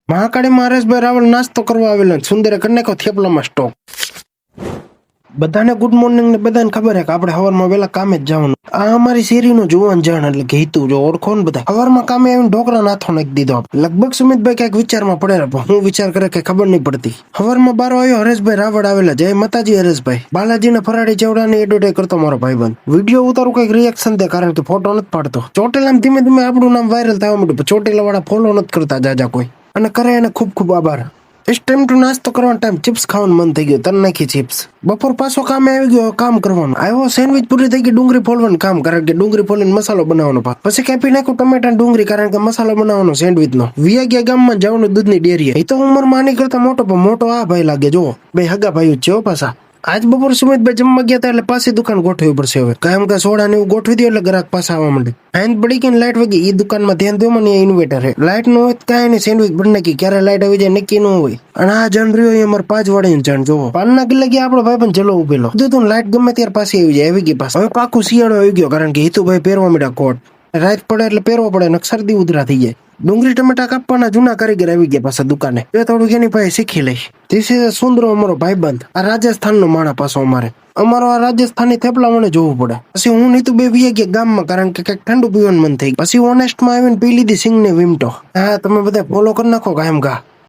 મહાકાળીમાં હરેશભાઈ રાવલ નાસ્તો કરવા આવેલો સુંદરે કરી નાખ્યો થેપલામાં સ્ટોક. બધાને ગુડ મોર્નિંગ ને બધાને ખબર હે કે આપણે હવારમાં વેલા કામે જ જવાનું. આ અમારી શેરીનો જુવાન જાણ એટલે કે હિતુ જો ઓળખો ને બધા. હવારમાં કામે આવીને ઢોકળા નાથો નાખી દીધો. લગભગ સુમિતભાઈ કઈક વિચારમાં પડે પણ હું વિચાર કરે કે ખબર નહીં પડતી. હવારમાં બારો આવ્યો હરેશભાઈ રાવળ આવેલા. જય માતાજી હરેશભાઈ. બાલાજીના ફરાળી ચેવડાની એડવર્ટાઈઝ કરતો મારો ભાઈબંધ. વિડીયો ઉતારું કઈક રિએક્શન દે કારણ કે ફોટો નથી પાડતો. ચોટેલામાં ધીમે ધીમે આપણું નામ વાયરલ થવા માંડ્યું. ચોટેલા વાળા ફોલો નથી કરતા જાજા કોઈ. અને કરે એને ખૂબ ખૂબ આભાર. ઇટ્સ ટાઈમ ટુ નાસ્તો કરવાનો ટાઈમ. ચિપ્સ ખાવાનું મન થઈ ગયું. તન નાખી ચિપ્સ. બપોર પાછો કામે આવી ગયો કામ કરવાનું. આવ્યો સેન્ડવિચ પૂરી થઈ ગઈ. ડુંગળી ફોલવાનું કામ કારણ કે ડુંગળી ફોલીને મસાલો બનાવવાનો ભાગ. પછી કાપી નાખ્યું ટમેટા ડુંગળી કારણ કે મસાલો બનાવવાનો સેન્ડવિચ નો. વિયા ગામમાં જવાનું દૂધની ડેરીએ. એ તો ઉંમરમાં આની કરતા મોટો પણ મોટો આ ભાઈ લાગે. જો બે હગા ભાઈ છે પાછા. આજ બપોર સુમિતભાઈ જમવા ગયા હતા એટલે પાછી દુકાન ગોઠવવી પડશે હવે. કાયમ કે સોડા ને એવું ગોઠવી દો એટલે ગ્રાહક પાછા આવવા માંડે. આઈન પડી ગઈ લાઈટ વગી. એ દુકાનમાં ધ્યાન દો મને ઇન્વર્ટર હે. લાઈટ નો હોય કાંઈ નહીં સેન્ડવિચ બની નાખી. ક્યારે લાઈટ આવી જાય નક્કી ન હોય. અને આ જણ રહ્યો અમારે 5 વાળી જણ જોવો. પાનના કિલ્લા ગયા આપણો ભાઈ પણ જલો ઉભેલો. કીધું લાઈટ ગમે ત્યારે પાછી આવી જાય. આવી ગઈ પાછી. હવે પાકું શિયાળો આવી ગયો કારણ કે હિતુભાઈ પહેરવા માંડ્યા કોટ. રાત પડે એટલે પહેરવો પડે ને શરદી ઉધરા થઈ જાય. ડુંગળી ટમેટા કાપવાના જૂના કારીગર આવી ગયા પાછા દુકાને. એ થોડુંક એની પાસે શીખી લઈશ. ધીસ ઇઝ સુંદરો અમારો ભાઈબંધ. આ રાજસ્થાન નો માણા પાછો અમારો આ રાજસ્થાની થેપલા મને જોવું પડે. પછી હું નીતુ બે વી ગયા ગામમાં કારણ કે કઈક ઠંડુ પીવાનું મન થઈ ગયું. પછી ઓનેસ્ટ માં આવીને પી લીધી સિંગ ને વિમટો. હા તમે બધા ફોલો કરી નાખો કાયમ ઘા.